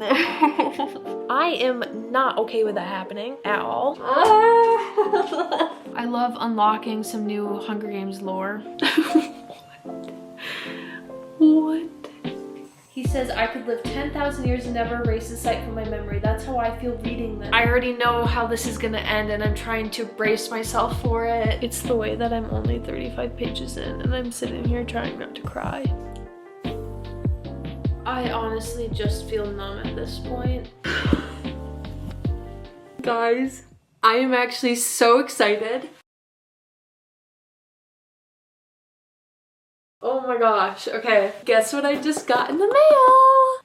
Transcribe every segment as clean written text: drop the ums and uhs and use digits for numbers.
I am not okay with that happening at all. I love unlocking some new Hunger Games lore. What? He says, I could live 10,000 years and never erase the sight from my memory. That's how I feel reading them. I already know how this is gonna end and I'm trying to brace myself for it. It's the way that I'm only 35 pages in and I'm sitting here trying not to cry. I honestly just feel numb at this point. Guys, I am actually so excited. Oh my gosh, okay. Guess what I just got in the mail?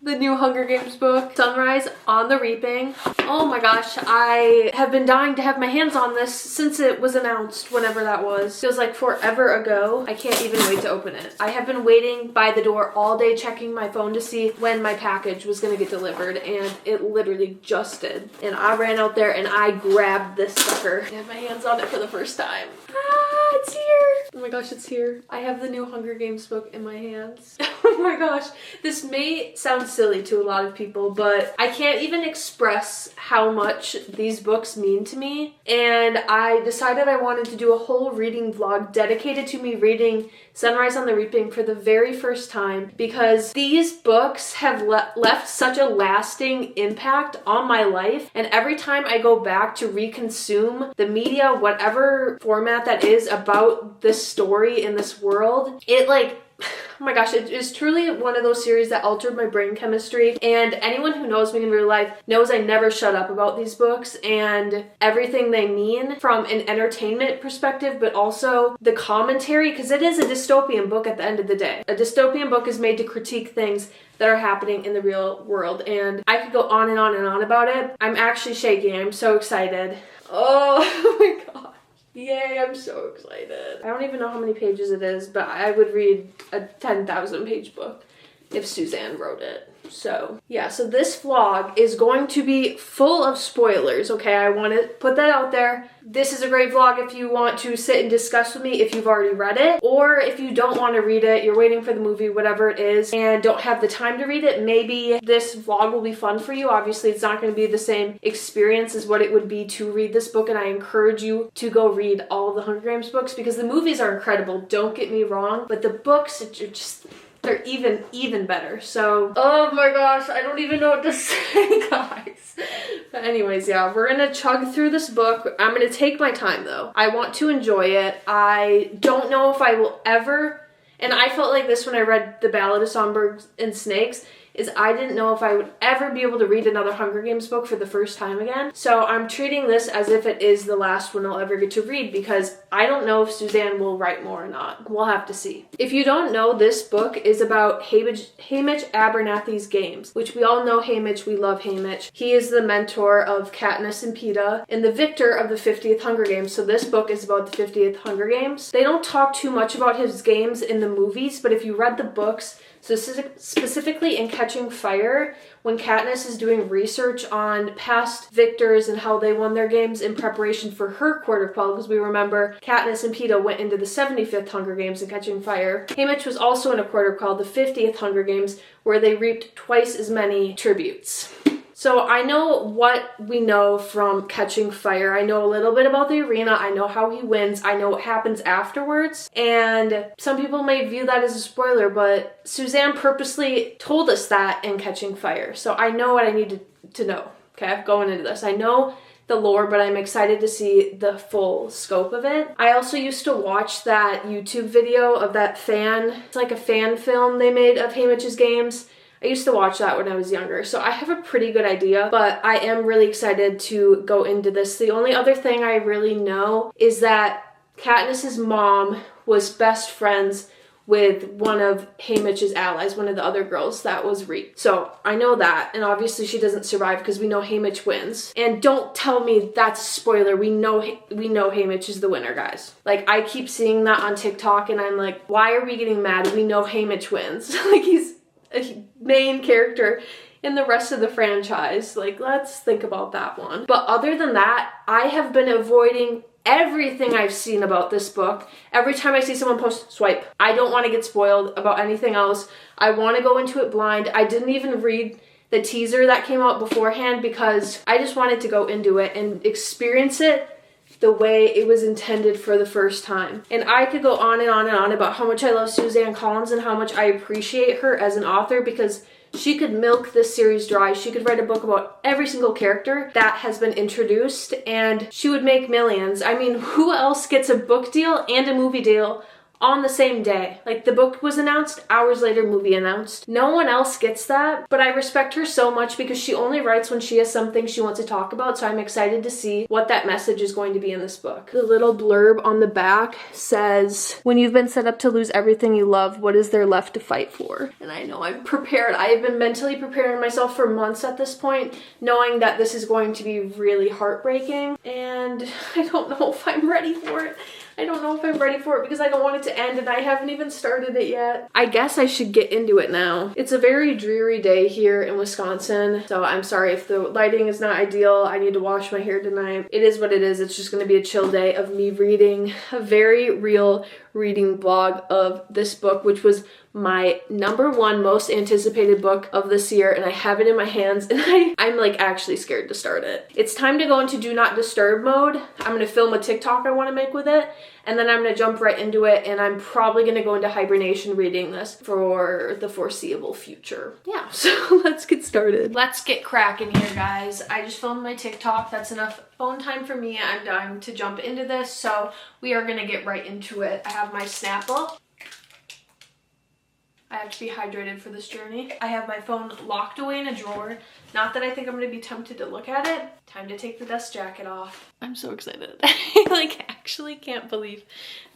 The new Hunger Games book, Sunrise on the Reaping. Oh my gosh, I have been dying to have my hands on this since it was announced, whenever that was. Feels like forever ago. I can't even wait to open it. I have been waiting by the door all day checking my phone to see when my package was gonna get delivered, and it literally just did. And I ran out there and I grabbed this sucker. I have my hands on it for the first time. Ah, it's here. Oh my gosh, it's here. I have the new Hunger Games book in my hands. Oh my gosh. This may sound silly to a lot of people, but I can't even express how much these books mean to me. And I decided I wanted to do a whole reading vlog dedicated to me reading Sunrise on the Reaping for the very first time, because these books have left such a lasting impact on my life. And every time I go back to reconsume the media, whatever format that is, about this story in this world, it like, oh my gosh, it is truly one of those series that altered my brain chemistry. And anyone who knows me in real life knows I never shut up about these books and everything they mean from an entertainment perspective, but also the commentary, because it is a dystopian book at the end of the day. A dystopian book is made to critique things that are happening in the real world, and I could go on and on and on about it. I'm actually shaking. I'm so excited. Oh my god. Yay, I'm so excited. I don't even know how many pages it is, but I would read a 10,000 page book if Suzanne wrote it. So yeah, so this vlog is going to be full of spoilers, okay? I want to put that out there. This is a great vlog if you want to sit and discuss with me if you've already read it, or if you don't want to read it, you're waiting for the movie, whatever it is, and don't have the time to read it. Maybe this vlog will be fun for you. Obviously, it's not going to be the same experience as what it would be to read this book, and I encourage you to go read all of the Hunger Games books, because the movies are incredible, don't get me wrong, but the books are just... they're even better. So, oh my gosh, I don't even know what to say, guys. But anyways, yeah, we're gonna chug through this book. I'm gonna take my time though. I want to enjoy it. I don't know if I will ever, and I felt like this when I read The Ballad of Songbirds and Snakes, is I didn't know if I would ever be able to read another Hunger Games book for the first time again. So I'm treating this as if it is the last one I'll ever get to read, because I don't know if Suzanne will write more or not. We'll have to see. If you don't know, this book is about Hamish Abernathy's games, which we all know Hamish, we love Hamish. He is the mentor of Katniss and Peeta and the victor of the 50th Hunger Games. So this book is about the 50th Hunger Games. They don't talk too much about his games in the movies, but if you read the books, so specifically in Catching Fire, when Katniss is doing research on past victors and how they won their games in preparation for her Quarter Quell, because we remember Katniss and Peeta went into the 75th Hunger Games in Catching Fire. Haymitch was also in a Quarter Quell, the 50th Hunger Games, where they reaped twice as many tributes. So I know what we know from Catching Fire. I know a little bit about the arena. I know how he wins. I know what happens afterwards. And some people may view that as a spoiler, but Suzanne purposely told us that in Catching Fire. So I know what I need to know, okay, going into this. I know the lore, but I'm excited to see the full scope of it. I also used to watch that YouTube video of that it's like a fan film they made of Hamish's games. I used to watch that when I was younger, so I have a pretty good idea, but I am really excited to go into this. The only other thing I really know is that Katniss's mom was best friends with one of Hamish's allies, one of the other girls that was reaped. So I know that, and obviously she doesn't survive because we know Hamish wins. And don't tell me that's a spoiler. We know Hamish is the winner, guys. Like, I keep seeing that on TikTok, and I'm like, why are we getting mad? We know Hamish wins. Like, he's a main character in the rest of the franchise. Like, let's think about that one. But other than that, I have been avoiding everything I've seen about this book. Every time I see someone post, swipe. I don't want to get spoiled about anything else. I want to go into it blind. I didn't even read the teaser that came out beforehand because I just wanted to go into it and experience it the way it was intended for the first time. And I could go on and on and on about how much I love Suzanne Collins and how much I appreciate her as an author, because she could milk this series dry. She could write a book about every single character that has been introduced and she would make millions. I mean, who else gets a book deal and a movie deal on the same day? Like, the book was announced, hours later movie announced. No one else gets that, but I respect her so much because she only writes when she has something she wants to talk about, so I'm excited to see what that message is going to be in this book. The little blurb on the back says, when you've been set up to lose everything you love, what is there left to fight for? And I know I'm prepared. I have been mentally preparing myself for months at this point, knowing that this is going to be really heartbreaking, and I don't know if I'm ready for it. I don't know if I'm ready for it because I don't want it to end and I haven't even started it yet. I guess I should get into it now. It's a very dreary day here in Wisconsin, so I'm sorry if the lighting is not ideal. I need to wash my hair tonight. It is what it is. It's just going to be a chill day of me reading a very real reading blog of this book, which was my #1 most anticipated book of this year, and I have it in my hands and I'm like actually scared to start it. It's time to go into do not disturb mode. I'm gonna film a TikTok I want to make with it, and then I'm gonna jump right into it, and I'm probably gonna go into hibernation reading this for the foreseeable future. Yeah, so let's get started. Let's get cracking here, guys. I just filmed my TikTok. That's enough phone time for me. I'm dying to jump into this, so we are gonna get right into it. I have my Snapple. I have to be hydrated for this journey. I have my phone locked away in a drawer. Not that I think I'm gonna be tempted to look at it. Time to take the dust jacket off. I'm so excited. I like actually can't believe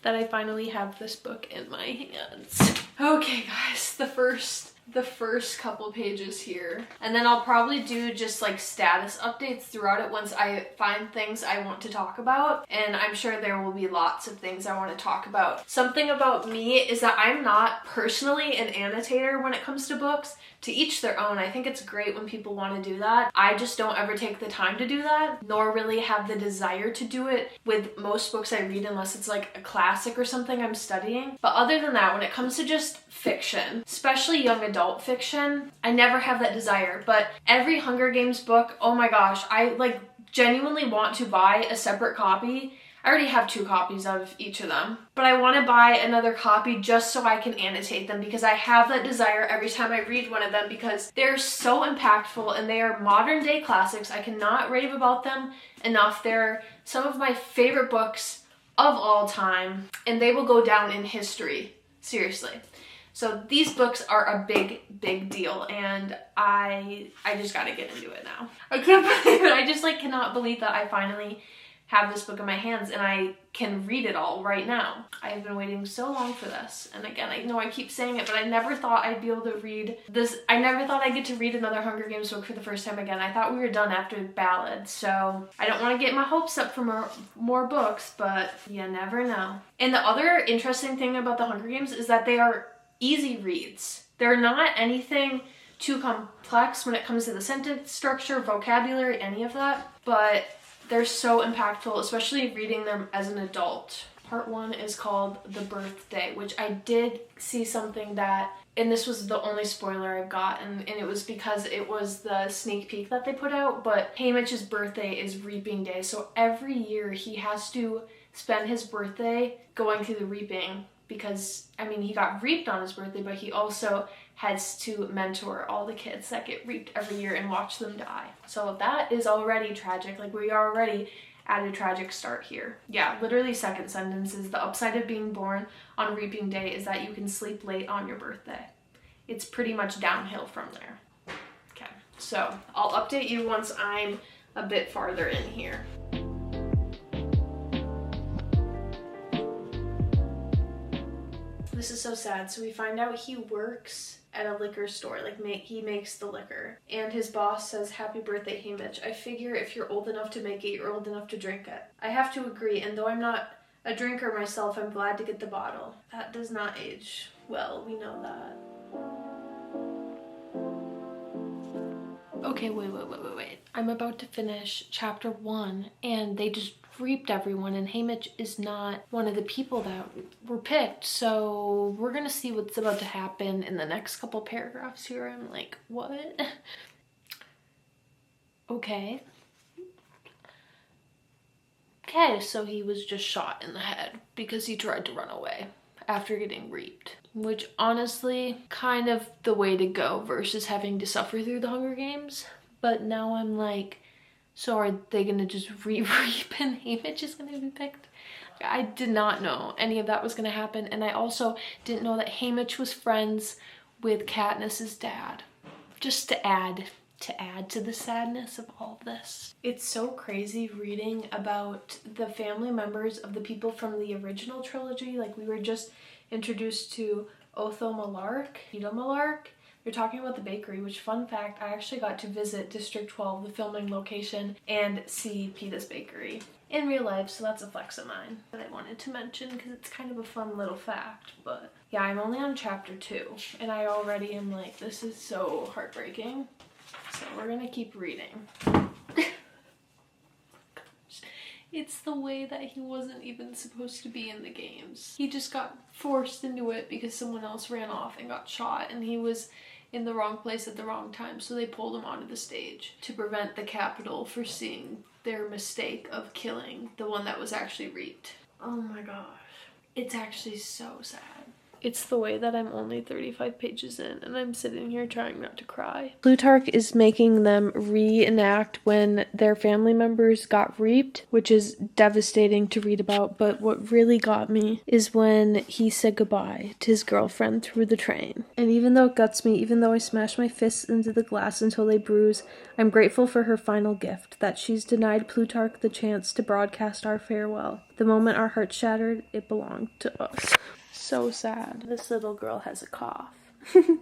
that I finally have this book in my hands. Okay guys, the first couple pages here, and then I'll probably do just like status updates throughout it once I find things I want to talk about, and I'm sure there will be lots of things I want to talk about. Something about me is that I'm not personally an annotator when it comes to books. To each their own. I think it's great when people want to do that. I just don't ever take the time to do that, nor really have the desire to do it with most books I read unless it's like a classic or something I'm studying. But other than that, when it comes to just fiction, especially young adult fiction, I never have that desire. But every Hunger Games book, oh my gosh, I like genuinely want to buy a separate copy. I already have 2 copies of each of them, but I want to buy another copy just so I can annotate them, because I have that desire every time I read one of them, because they're so impactful and they are modern day classics. I cannot rave about them enough. They're some of my favorite books of all time, and they will go down in history. Seriously. So these books are a big deal, and I just gotta get into it now. I can't believe it. I just like cannot believe that I finally have this book in my hands and I can read it all right now. I have been waiting so long for this. And again, I know I keep saying it, but I never thought I'd be able to read this. I never thought I'd get to read another Hunger Games book for the first time again. I thought we were done after Ballad, so I don't want to get my hopes up for more books, but you never know. And the other interesting thing about the Hunger Games is that they are easy reads. They're not anything too complex when it comes to the sentence structure, vocabulary, any of that, but they're so impactful, especially reading them as an adult. Part 1 is called The Birthday, which I did see something that, and this was the only spoiler I've got, and it was because it was the sneak peek that they put out, but Haymitch's birthday is reaping day, so every year he has to spend his birthday going through the reaping, because, I mean, he got reaped on his birthday, but he also has to mentor all the kids that get reaped every year and watch them die. So that is already tragic. Like, we are already at a tragic start here. Yeah, literally second sentence is, the upside of being born on reaping day is that you can sleep late on your birthday. It's pretty much downhill from there. Okay, so I'll update you once I'm a bit farther in here. This is so sad. So we find out he works at a liquor store, like he makes the liquor, and his boss says, "Happy birthday, Haymitch. I figure if you're old enough to make it, you're old enough to drink it." I have to agree, and though I'm not a drinker myself, I'm glad to get the bottle. That does not age well, we know that. Okay, wait. I'm about to finish chapter 1, and they just reaped everyone, and Haymitch is not one of the people that were picked, so we're gonna see what's about to happen in the next couple paragraphs here. I'm like, what? Okay. Okay, so he was just shot in the head because he tried to run away after getting raped. Which honestly, kind of the way to go versus having to suffer through the Hunger Games. But now I'm like, so are they gonna just re-rape and Haymitch is gonna be picked? I did not know any of that was gonna happen. And I also didn't know that Haymitch was friends with Katniss's dad. Just to add to the sadness of all of this. It's so crazy reading about the family members of the people from the original trilogy. Like, we were just introduced to Otho Malark, Peter Malark. They're talking about the bakery, which, fun fact, I actually got to visit District 12, the filming location, and see Peta's bakery in real life, so that's a flex of mine that I wanted to mention because it's kind of a fun little fact. But yeah, I'm only on chapter 2, and I already am like, this is so heartbreaking. So we're gonna keep reading. It's the way that he wasn't even supposed to be in the games. He just got forced into it because someone else ran off and got shot, and he was in the wrong place at the wrong time, so they pulled him onto the stage to prevent the Capitol for seeing their mistake of killing the one that was actually reaped. Oh my gosh. It's actually so sad. It's the way that I'm only 35 pages in and I'm sitting here trying not to cry. Plutarch is making them reenact when their family members got reaped, which is devastating to read about, but what really got me is when he said goodbye to his girlfriend through the train. And even though it guts me, even though I smash my fists into the glass until they bruise, I'm grateful for her final gift, that she's denied Plutarch the chance to broadcast our farewell. The moment our hearts shattered, it belonged to us. So sad. This little girl has a cough.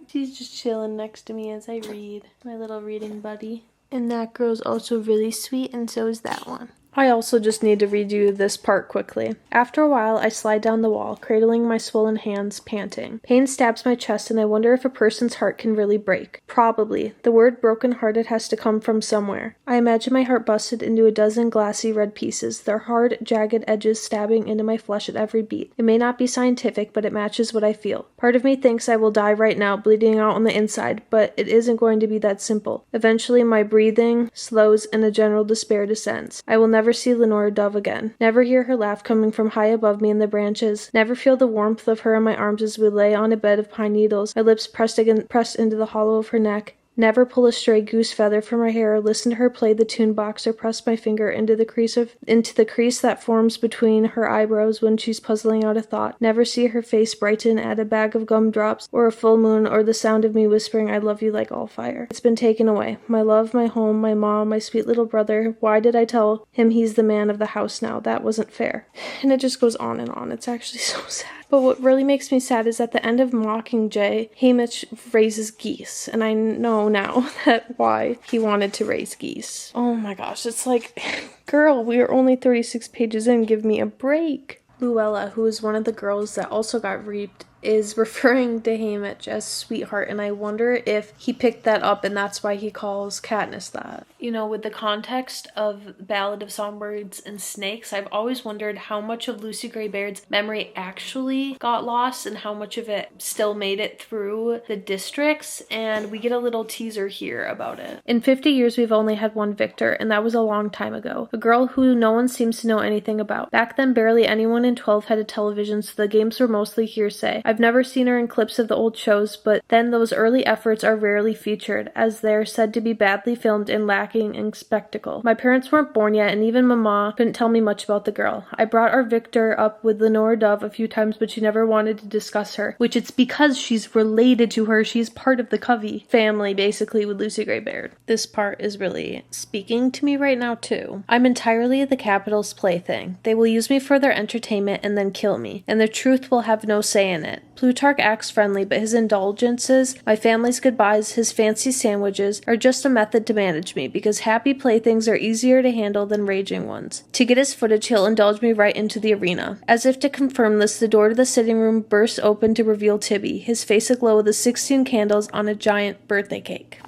She's just chilling next to me as I read. My little reading buddy. And that girl's also really sweet, and so is that one. I also just need to redo this part quickly. After a while, I slide down the wall, cradling my swollen hands, panting. Pain stabs my chest, and I wonder if a person's heart can really break. Probably. The word broken-hearted has to come from somewhere. I imagine my heart busted into a dozen glassy red pieces, their hard, jagged edges stabbing into my flesh at every beat. It may not be scientific, but it matches what I feel. Part of me thinks I will die right now, bleeding out on the inside, but it isn't going to be that simple. Eventually, my breathing slows and a general despair descends. I will never see Lenora Dove again. Never hear her laugh coming from high above me in the branches. Never feel the warmth of her in my arms as we lay on a bed of pine needles, my lips pressed into the hollow of her neck. Never pull a stray goose feather from her hair or listen to her play the tune box or press my finger into the crease that forms between her eyebrows when she's puzzling out a thought. Never see her face brighten at a bag of gumdrops or a full moon or the sound of me whispering I love you like all fire. It's been taken away. My love, my home, my mom, my sweet little brother. Why did I tell him he's the man of the house now? That wasn't fair. And it just goes on and on. It's actually so sad. But what really makes me sad is at the end of Mockingjay, Haymitch raises geese. And I know now that why he wanted to raise geese. Oh my gosh, it's like, girl, we are only 36 pages in, give me a break. Luella, who is one of the girls that also got reaped, is referring to Haymitch as sweetheart, and I wonder if he picked that up and that's why he calls Katniss that. You know, with the context of Ballad of Songbirds and Snakes, I've always wondered how much of Lucy Gray Baird's memory actually got lost and how much of it still made it through the districts, and we get a little teaser here about it. In 50 years, we've only had one victor, and that was a long time ago. A girl who no one seems to know anything about. Back then, barely anyone in 12 had a television, so the games were mostly hearsay. I've never seen her in clips of the old shows, but then those early efforts are rarely featured, as they're said to be badly filmed and lacking in spectacle. My parents weren't born yet, and even Mama couldn't tell me much about the girl. I brought our Victor up with Lenora Dove a few times, but she never wanted to discuss her, which it's because she's related to her. She's part of the Covey family, basically, with Lucy Gray Baird. This part is really speaking to me right now, too. I'm entirely the Capitol's plaything. They will use me for their entertainment and then kill me, and the truth will have no say in it. Plutarch acts friendly, but his indulgences, my family's goodbyes, his fancy sandwiches, are just a method to manage me, because happy playthings are easier to handle than raging ones. To get his footage, he'll indulge me right into the arena. As if to confirm this, the door to the sitting room bursts open to reveal Tibby, his face aglow with the 16 candles on a giant birthday cake.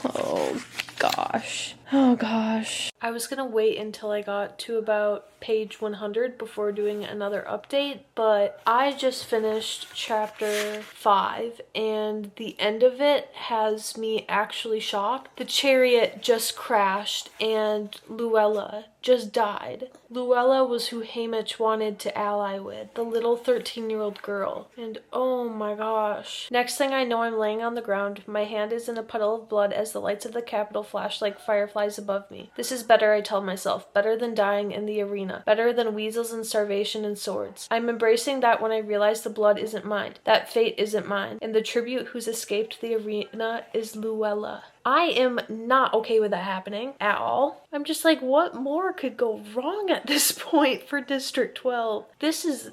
Oh, gosh. Oh gosh. I was gonna wait until I got to about page 100 before doing another update, but I just finished chapter 5 and the end of it has me actually shocked. The chariot just crashed and Luella just died. Luella was who Haymitch wanted to ally with, the little 13-year-old girl. And oh my gosh. Next thing I know, I'm laying on the ground. My hand is in a puddle of blood as the lights of the Capitol flash like fireflies above me. This is better, I tell myself. Better than dying in the arena. Better than weasels and starvation and swords. I'm embracing that when I realize the blood isn't mine. That fate isn't mine. And the tribute who's escaped the arena is Luella. I am not okay with that happening at all. I'm just like, what more could go wrong at this point for District 12? This is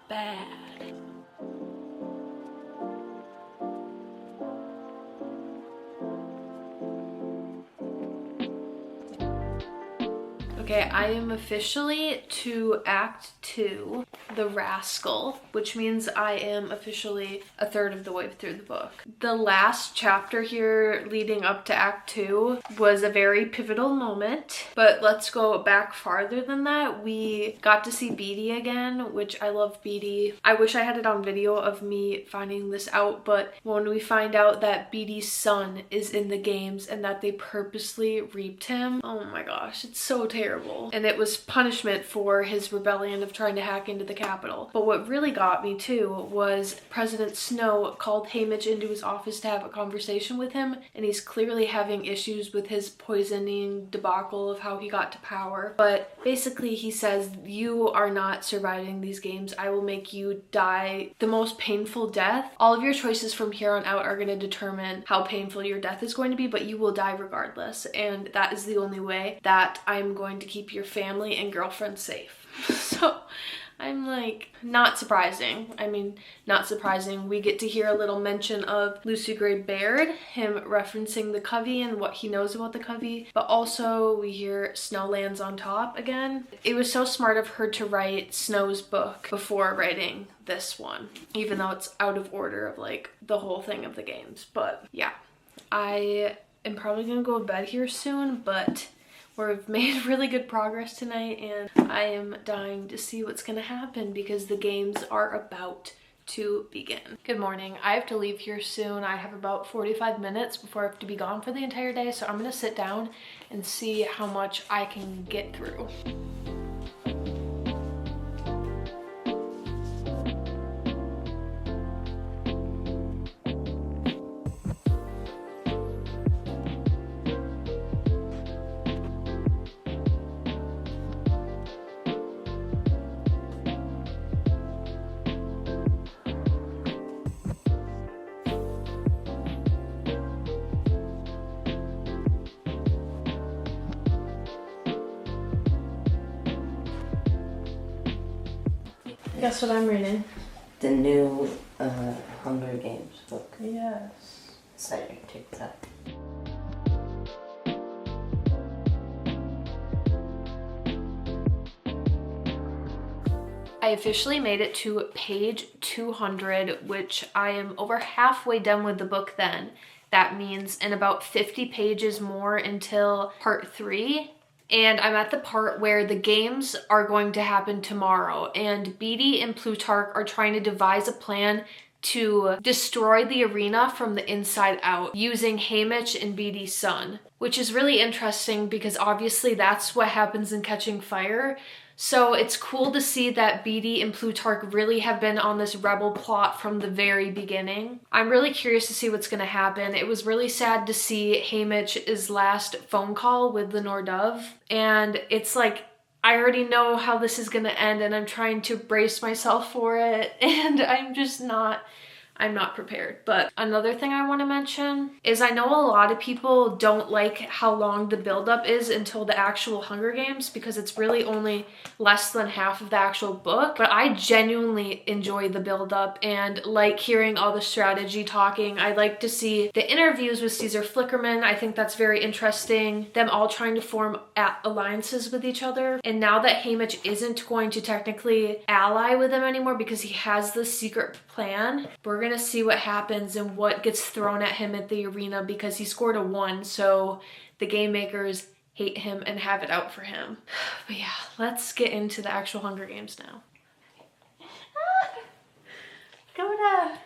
bad. Okay, I am officially to Act 2, The Rascal, which means I am officially a third of the way through the book. The last chapter here leading up to Act 2 was a very pivotal moment, but let's go back farther than that. We got to see Beatty again, which I love Beatty. I wish I had it on video of me finding this out, but when we find out that Beatty's son is in the games and that they purposely reaped him, oh my gosh, it's so terrible. And it was punishment for his rebellion of trying to hack into the Capitol. But what really got me too was President Snow called Haymitch into his office to have a conversation with him, and he's clearly having issues with his poisoning debacle of how he got to power. But basically he says, you are not surviving these games. I will make you die the most painful death. All of your choices from here on out are going to determine how painful your death is going to be, but you will die regardless. And that is the only way that I'm going to keep your family and girlfriend safe. So I'm like, not surprising. I mean, not surprising. We get to hear a little mention of Lucy Gray Baird, him referencing the Covey and what he knows about the Covey, but also we hear Snow lands on top again. It was so smart of her to write Snow's book before writing this one, even though it's out of order of like the whole thing of the games. But yeah, I am probably gonna go to bed here soon, but we've made really good progress tonight and I am dying to see what's gonna happen because the games are about to begin. Good morning. I have to leave here soon. I have about 45 minutes before I have to be gone for the entire day, so I'm gonna sit down and see how much I can get through. Guess what I'm reading? The new Hunger Games book. Yes. Exciting, take that. I officially made it to page 200, which I am over halfway done with the book then. That means in about 50 pages more until part 3. And I'm at the part where the games are going to happen tomorrow, and Beatty and Plutarch are trying to devise a plan to destroy the arena from the inside out using Haymitch and Beatty's son, which is really interesting because obviously that's what happens in Catching Fire. So it's cool to see that Beatty and Plutarch really have been on this rebel plot from the very beginning. I'm really curious to see what's going to happen. It was really sad to see Haymitch's last phone call with Lenore Dove, and it's like, I already know how this is going to end and I'm trying to brace myself for it, and I'm not prepared. But another thing I want to mention is I know a lot of people don't like how long the buildup is until the actual Hunger Games because it's really only less than half of the actual book. But I genuinely enjoy the buildup and like hearing all the strategy talking. I like to see the interviews with Caesar Flickerman. I think that's very interesting. Them all trying to form alliances with each other. And now that Haymitch isn't going to technically ally with them anymore because he has this secret plan, we're gonna see what happens and what gets thrown at him at the arena because he scored a 1, so the game makers hate him and have it out for him. But yeah, let's get into the actual Hunger Games now. Coda,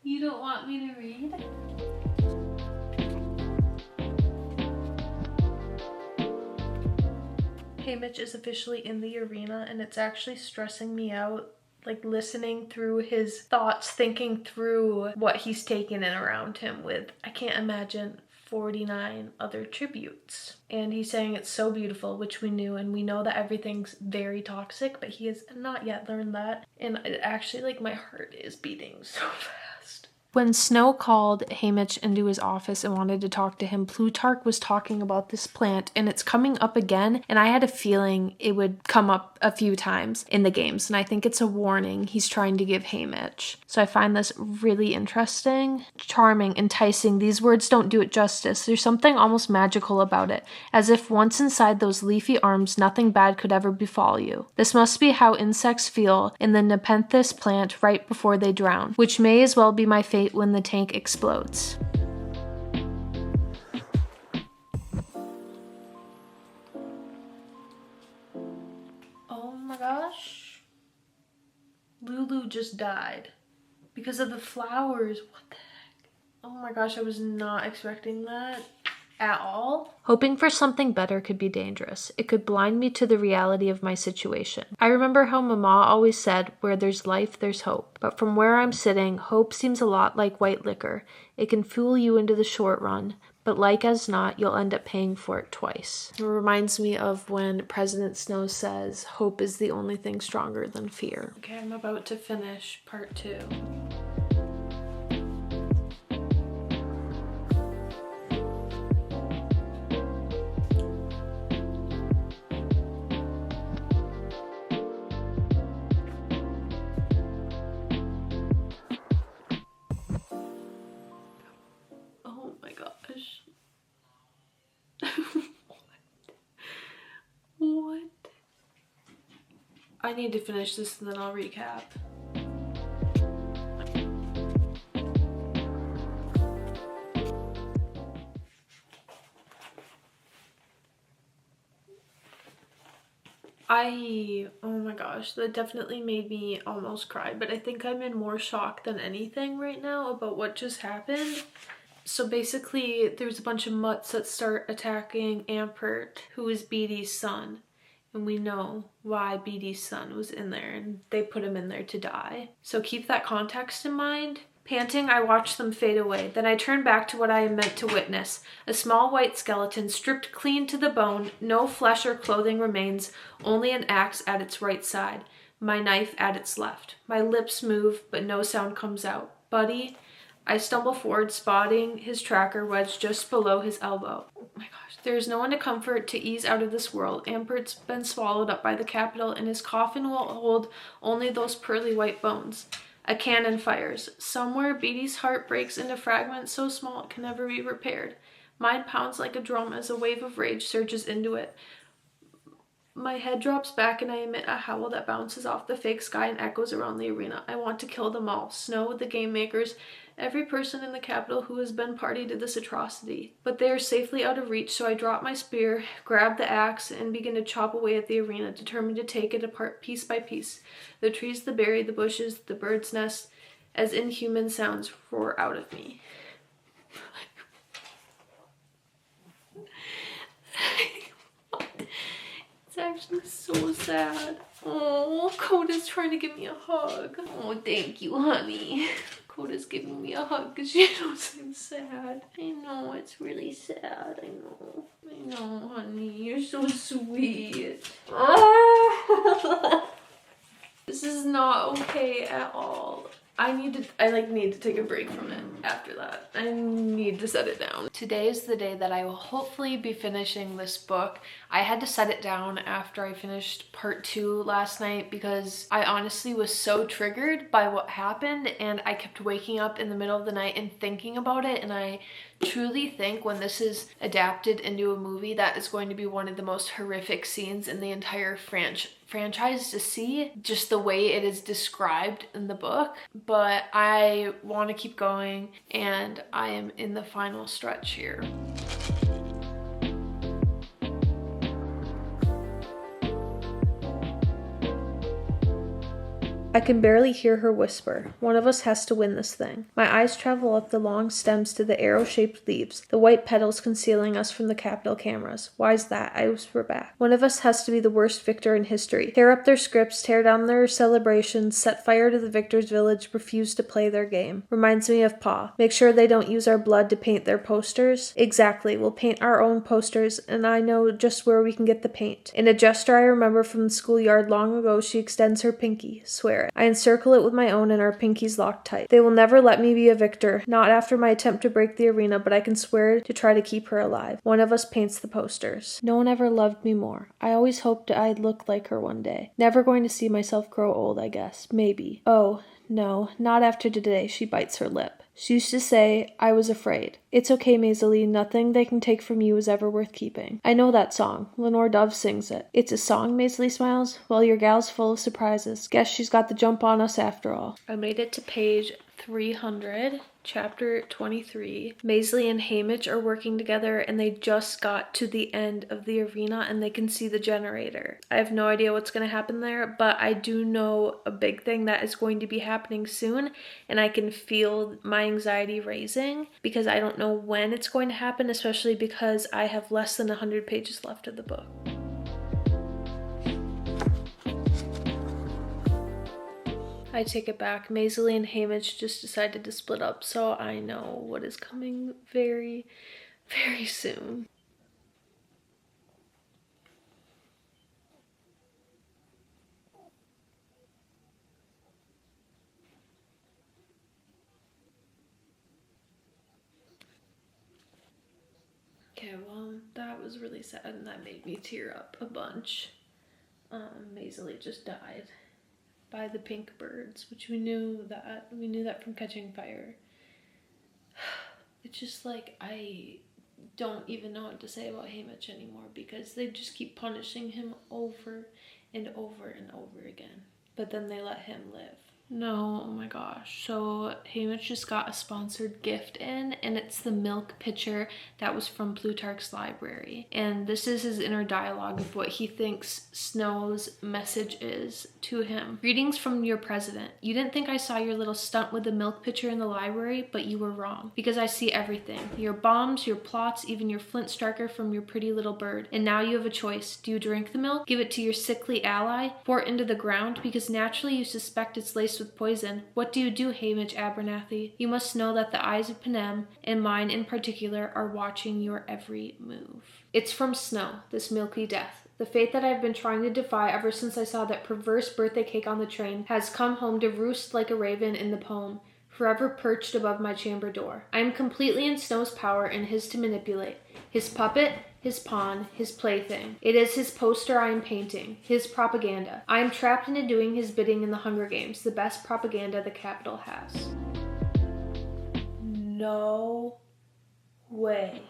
you don't want me to read? Haymitch is officially in the arena, and it's actually stressing me out, like listening through his thoughts, thinking through what he's taken in around him with, I can't imagine, 49 other tributes. And he's saying it's so beautiful, which we knew, and we know that everything's very toxic, but he has not yet learned that. And it actually, like, my heart is beating so fast. When Snow called Haymitch into his office and wanted to talk to him, Plutarch was talking about this plant, and it's coming up again, and I had a feeling it would come up a few times in the games, and I think it's a warning he's trying to give Haymitch. So I find this really interesting, charming, enticing. These words don't do it justice. There's something almost magical about it, as if once inside those leafy arms, nothing bad could ever befall you. This must be how insects feel in the Nepenthes plant right before they drown, which may as well be my fate when the tank explodes. Oh my gosh. Lulu just died because of the flowers. What the heck? Oh my gosh, I was not expecting that at all. Hoping for something better could be dangerous. It could blind me to the reality of my situation. I remember how Mama always said, where there's life, there's hope. But from where I'm sitting, hope seems a lot like white liquor. It can fool you into the short run, but like as not, you'll end up paying for it twice. It reminds me of when President Snow says, hope is the only thing stronger than fear. Okay, I'm about to finish part 2. What? I need to finish this and then I'll recap. Oh my gosh, that definitely made me almost cry, but I think I'm in more shock than anything right now about what just happened. So basically, there's a bunch of mutts that start attacking Ampert, who is Beatty's son. And we know why Beatty's son was in there, and they put him in there to die. So keep that context in mind. Panting, I watched them fade away. Then I turned back to what I am meant to witness. A small white skeleton stripped clean to the bone. No flesh or clothing remains, only an axe at its right side. My knife at its left. My lips move, but no sound comes out. Buddy, I stumble forward, spotting his tracker wedged just below his elbow. Oh my gosh. There is no one to comfort, to ease out of this world. Ampert's been swallowed up by the capital, and his coffin will hold only those pearly white bones. A cannon fires. Somewhere, Beatty's heart breaks into fragments so small it can never be repaired. Mine pounds like a drum as a wave of rage surges into it. My head drops back and I emit a howl that bounces off the fake sky and echoes around the arena. I want to kill them all. Snow, the game makers, every person in the capital who has been party to this atrocity. But they are safely out of reach, so I drop my spear, grab the axe, and begin to chop away at the arena, determined to take it apart piece by piece. The trees, the berry, the bushes, the bird's nest, as inhuman sounds roar out of me. It's actually so sad. Oh, Coda's trying to give me a hug. Oh, thank you, honey. Coda's giving me a hug because she knows I'm sad. I know, it's really sad. I know, honey. You're so sweet. This is not okay at all. I need to take a break from it after that. I need to set it down. Today is the day that I will hopefully be finishing this book. I had to set it down after I finished part 2 last night because I honestly was so triggered by what happened, and I kept waking up in the middle of the night and thinking about it, and I truly think when this is adapted into a movie, that is going to be one of the most horrific scenes in the entire franchise to see, just the way it is described in the book. But I want to keep going, and I am in the final stretch here. I can barely hear her whisper. One of us has to win this thing. My eyes travel up the long stems to the arrow-shaped leaves, the white petals concealing us from the Capitol cameras. Why's that? I whisper back. One of us has to be the worst victor in history. Tear up their scripts, tear down their celebrations, set fire to the victor's village, refuse to play their game. Reminds me of Pa. Make sure they don't use our blood to paint their posters. Exactly. We'll paint our own posters, and I know just where we can get the paint. In a gesture I remember from the schoolyard long ago, she extends her pinky. Swear it. I encircle it with my own, and our pinkies lock tight. They will never let me be a victor, not after my attempt to break the arena, but I can swear to try to keep her alive. One of us paints the posters. No one ever loved me more. I always hoped I'd look like her one day. Never going to see myself grow old, I guess. Maybe. Oh, no, not after today. She bites her lip. She used to say, I was afraid. It's okay, Maisie, nothing they can take from you is ever worth keeping. I know that song. Lenore Dove sings it. It's a song, Maisie smiles? Well, your gal's full of surprises. Guess she's got the jump on us after all. I made it to page 300, chapter 23. Maisie and Hamish are working together, and they just got to the end of the arena and they can see the generator. I have no idea what's going to happen there, but I do know a big thing that is going to be happening soon, and I can feel my anxiety raising because I don't know when it's going to happen, especially because I have less than 100 pages left of the book. I take it back. Maisie and Hamish just decided to split up, so I know what is coming very, very soon. Okay, well, that was really sad, and that made me tear up a bunch. Maisie just died by the pink birds, which we knew that from Catching Fire. It's just like, I don't even know what to say about Hamish anymore because they just keep punishing him over and over and over again. But then they let him live. No, oh my gosh. So Hamish just got a sponsored gift in, and it's the milk pitcher that was from Plutarch's library. And this is his inner dialogue of what he thinks Snow's message is to him. Greetings from your president. You didn't think I saw your little stunt with the milk pitcher in the library, but you were wrong. Because I see everything. Your bombs, your plots, even your flint striker from your pretty little bird. And now you have a choice. Do you drink the milk? Give it to your sickly ally? Pour it into the ground? Because naturally you suspect it's laced with poison. What do you do, Hamish Abernathy? You must know that the eyes of Panem, and mine in particular, are watching your every move. It's from Snow, this milky death. The fate that I've been trying to defy ever since I saw that perverse birthday cake on the train has come home to roost like a raven in the poem, forever perched above my chamber door. I am completely in Snow's power and his to manipulate. His puppet, his pawn, his plaything. It is his poster I am painting, his propaganda. I am trapped into doing his bidding in the Hunger Games, the best propaganda the Capitol has. No way.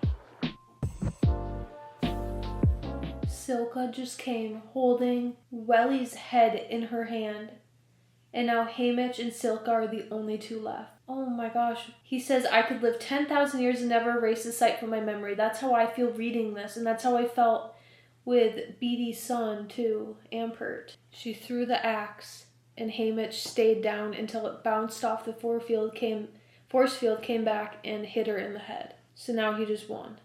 Silka just came holding Welly's head in her hand. And now Hamish and Silka are the only two left. Oh my gosh. He says I could live 10,000 years and never erase the sight from my memory. That's how I feel reading this. And that's how I felt with Beatty's son too, Ampert. She threw the axe and Hamish stayed down until it bounced off the force field, came back and hit her in the head. So now he just won.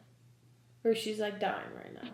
Or she's like dying right now.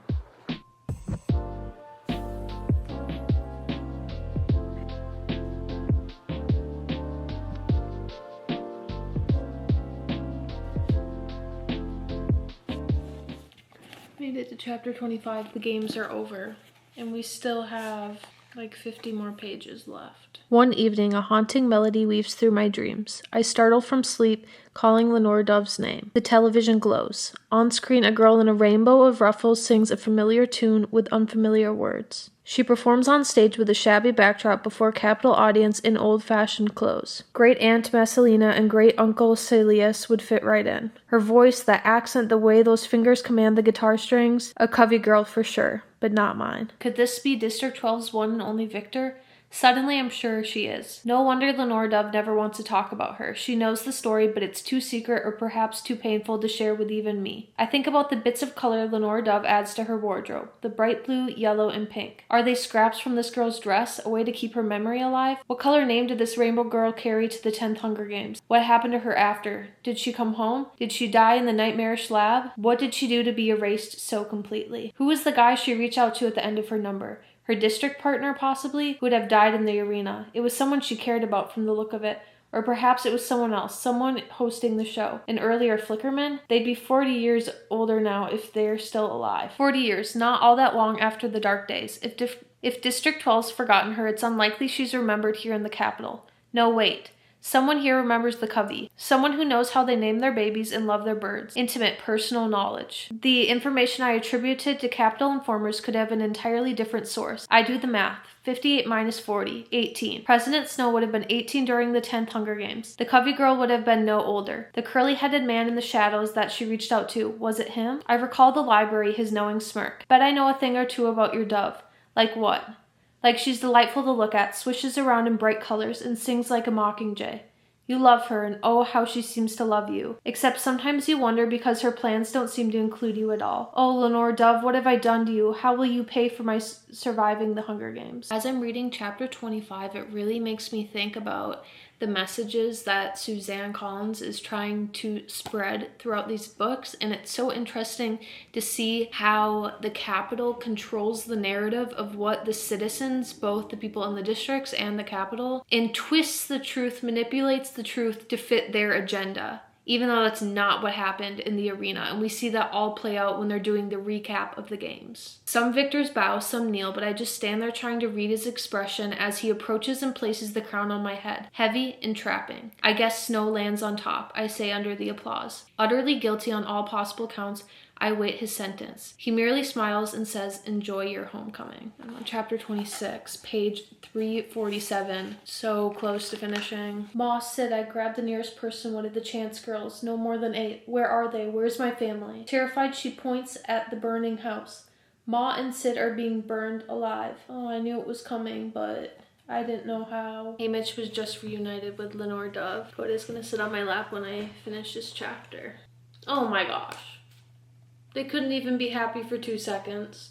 Made it to chapter 25. The games are over, and we still have like 50 more pages left. One evening, a haunting melody weaves through my dreams. I startle from sleep, calling Lenore Dove's name. The television glows. On screen, a girl in a rainbow of ruffles sings a familiar tune with unfamiliar words. She performs on stage with a shabby backdrop before a Capitol audience in old-fashioned clothes. Great Aunt Messalina and Great Uncle Celius would fit right in. Her voice, that accent, the way those fingers command the guitar strings, a Covey girl for sure, but not mine. Could this be District 12's one and only victor? Suddenly, I'm sure she is. No wonder Lenore Dove never wants to talk about her. She knows the story, but it's too secret or perhaps too painful to share with even me. I think about the bits of color Lenore Dove adds to her wardrobe. The bright blue, yellow, and pink. Are they scraps from this girl's dress, a way to keep her memory alive? What color name did this rainbow girl carry to the 10th Hunger Games? What happened to her after? Did she come home? Did she die in the nightmarish lab? What did she do to be erased so completely? Who was the guy she reached out to at the end of her number? Her district partner, possibly, who would have died in the arena. It was someone she cared about from the look of it. Or perhaps it was someone else, someone hosting the show. An earlier Flickerman? They'd be 40 years older now if they're still alive. 40 years, not all that long after the dark days. If District 12's forgotten her, it's unlikely she's remembered here in the capital. No, wait. Someone here remembers the Covey. Someone who knows how they name their babies and love their birds. Intimate, personal knowledge. The information I attributed to Capitol informers could have an entirely different source. I do the math. 58 minus 40, 18. President Snow would have been 18 during the 10th Hunger Games. The Covey girl would have been no older. The curly-headed man in the shadows that she reached out to, was it him? I recall the library, his knowing smirk. Bet I know a thing or two about your dove. Like what? Like she's delightful to look at, swishes around in bright colors, and sings like a mockingjay. You love her, and oh, how she seems to love you. Except sometimes you wonder because her plans don't seem to include you at all. Oh, Lenore Dove, what have I done to you? How will you pay for my surviving the Hunger Games? As I'm reading chapter 25, it really makes me think about the messages that Suzanne Collins is trying to spread throughout these books, and it's so interesting to see how the Capitol controls the narrative of what the citizens, both the people in the districts and the Capitol, and twists the truth, manipulates the truth to fit their agenda, even though that's not what happened in the arena. And we see that all play out when they're doing the recap of the games. Some victors bow, some kneel, but I just stand there trying to read his expression as he approaches and places the crown on my head. Heavy, entrapping. I guess Snow lands on top, I say under the applause. Utterly guilty on all possible counts, I wait his sentence. He merely smiles and says, enjoy your homecoming. I'm on chapter 26, page 347. So close to finishing. Moss said I grabbed the nearest person, one of the Chance girls. No more than 8. Where are they? Where's my family? Terrified, she points at the burning house. Ma and Sid are being burned alive. Oh, I knew it was coming, but I didn't know how. Mitch was just reunited with Lenore Dove. Coda's gonna sit on my lap when I finish this chapter. Oh my gosh. They couldn't even be happy for 2 seconds.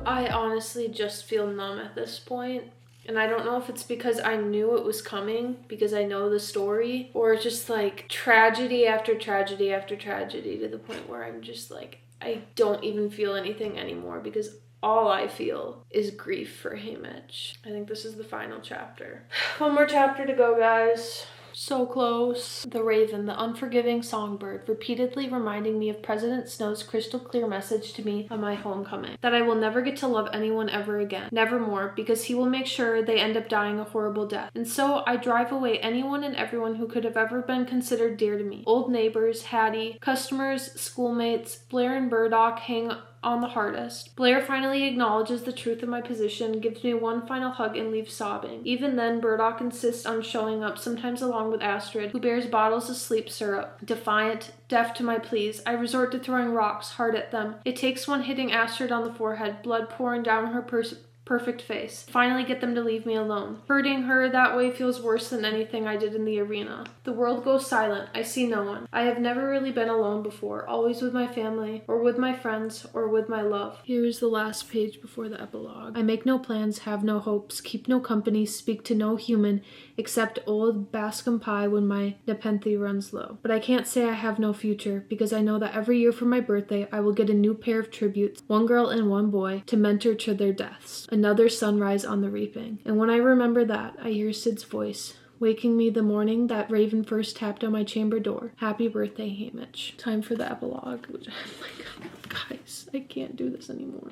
I honestly just feel numb at this point. And I don't know if it's because I knew it was coming, because I know the story, or just like tragedy after tragedy after tragedy to the point where I'm just like, I don't even feel anything anymore because all I feel is grief for Haymitch. I think this is the final chapter. One more chapter to go, guys. So close. The raven, the unforgiving songbird, repeatedly reminding me of President Snow's crystal clear message to me on my homecoming. That I will never get to love anyone ever again. Nevermore, because he will make sure they end up dying a horrible death. And so I drive away anyone and everyone who could have ever been considered dear to me. Old neighbors, Hattie, customers, schoolmates, Blair and Burdock hang on the hardest. Blair finally acknowledges the truth of my position, gives me one final hug, and leaves sobbing. Even then, Burdock insists on showing up, sometimes along with Astrid, who bears bottles of sleep syrup. Defiant, deaf to my pleas, I resort to throwing rocks hard at them. It takes one hitting Astrid on the forehead, blood pouring down her perfect face. Finally get them to leave me alone. Hurting her that way feels worse than anything I did in the arena. The world goes silent. I see no one. I have never really been alone before, always with my family, or with my friends, or with my love. Here is the last page before the epilogue. I make no plans, have no hopes, keep no company, speak to no human, except old Bascom Pie when my nepenthe runs low. But I can't say I have no future, because I know that every year for my birthday I will get a new pair of tributes, one girl and one boy, to mentor to their deaths. Another sunrise on the reaping. And when I remember that, I hear Sid's voice, waking me the morning that Raven first tapped on my chamber door. Happy birthday, Haymitch. Time for the epilogue, which I'm like, guys, I can't do this anymore.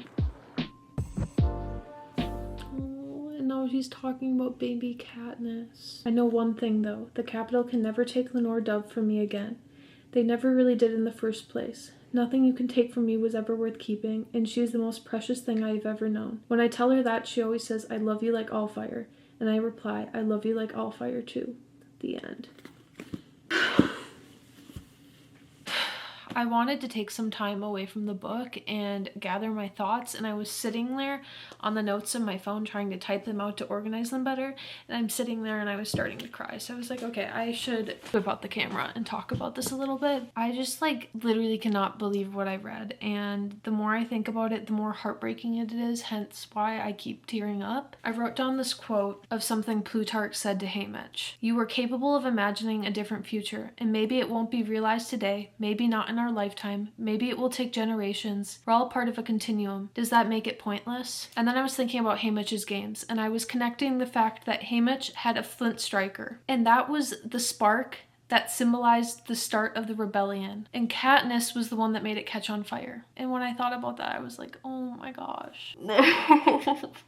Oh, and now she's talking about baby Katniss. I know one thing though, the Capitol can never take Lenore Dove from me again. They never really did in the first place. Nothing you can take from me was ever worth keeping, and she is the most precious thing I have ever known. When I tell her that, she always says, I love you like all fire. And I reply, I love you like all fire too. The end. I wanted to take some time away from the book and gather my thoughts, and I was sitting there on the notes on my phone trying to type them out to organize them better, and I'm sitting there and I was starting to cry. So I was like, okay, I should whip out the camera and talk about this a little bit. I just like literally cannot believe what I read, and the more I think about it, the more heartbreaking it is, hence why I keep tearing up. I wrote down this quote of something Plutarch said to Haymitch. You were capable of imagining a different future, and maybe it won't be realized today, maybe not in our lifetime, maybe it will take generations. We're all part of a continuum. Does that make it pointless? And then I was thinking about Haymitch's games, and I was connecting the fact that Haymitch had a flint striker, and that was the spark that symbolized the start of the rebellion. And Katniss was the one that made it catch on fire. And when I thought about that, I was like, oh my gosh.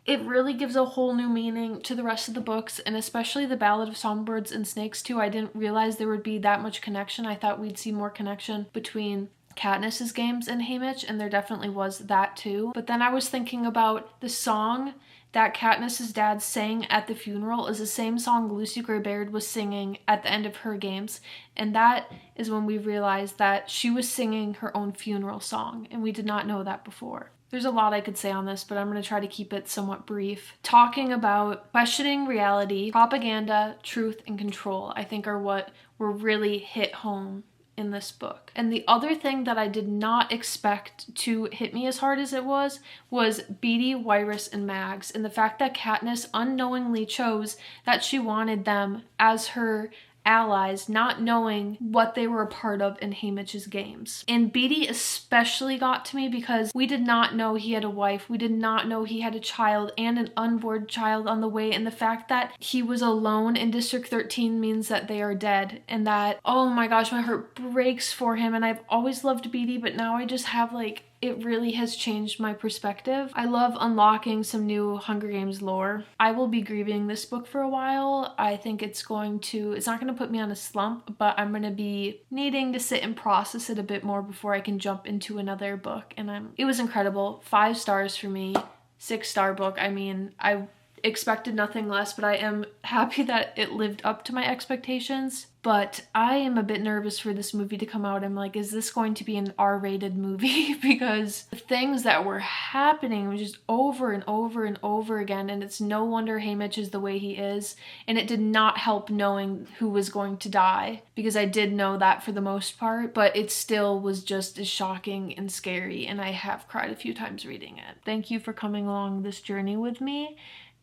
It really gives a whole new meaning to the rest of the books, and especially the Ballad of Songbirds and Snakes too. I didn't realize there would be that much connection. I thought we'd see more connection between Katniss's games and Haymitch, and there definitely was that too. But then I was thinking about the song that Katniss's dad sang at the funeral is the same song Lucy Greybeard was singing at the end of her games, and that is when we realized that she was singing her own funeral song, and we did not know that before. There's a lot I could say on this, but I'm going to try to keep it somewhat brief. Talking about questioning reality, propaganda, truth, and control, I think are what were really hit home in this book. And the other thing that I did not expect to hit me as hard as it was Beetee, Wyrus, and Mags, and the fact that Katniss unknowingly chose that she wanted them as her allies, not knowing what they were a part of in Haymitch's games. And Beetee especially got to me because we did not know he had a wife, we did not know he had a child and an unborn child on the way, and the fact that he was alone in District 13 means that they are dead, and that, oh my gosh, my heart breaks for him. And I've always loved Beetee, but now I just have like, it really has changed my perspective. I love unlocking some new Hunger Games lore. I will be grieving this book for a while. I think it's not going to put me on a slump, but I'm going to be needing to sit and process it a bit more before I can jump into another book. And it was incredible. 5 stars for me. 6-star book. I mean, I expected nothing less, but I am happy that it lived up to my expectations. But I am a bit nervous for this movie to come out. I'm like, is this going to be an R-rated movie? Because the things that were happening was just over and over and over again, and it's no wonder Haymitch is the way he is. And it did not help knowing who was going to die, because I did know that for the most part, but it still was just as shocking and scary, and I have cried a few times reading it. Thank you for coming along this journey with me.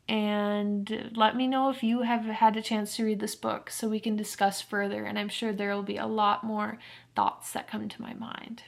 And let me know if you have had a chance to read this book so we can discuss further, and I'm sure there will be a lot more thoughts that come to my mind.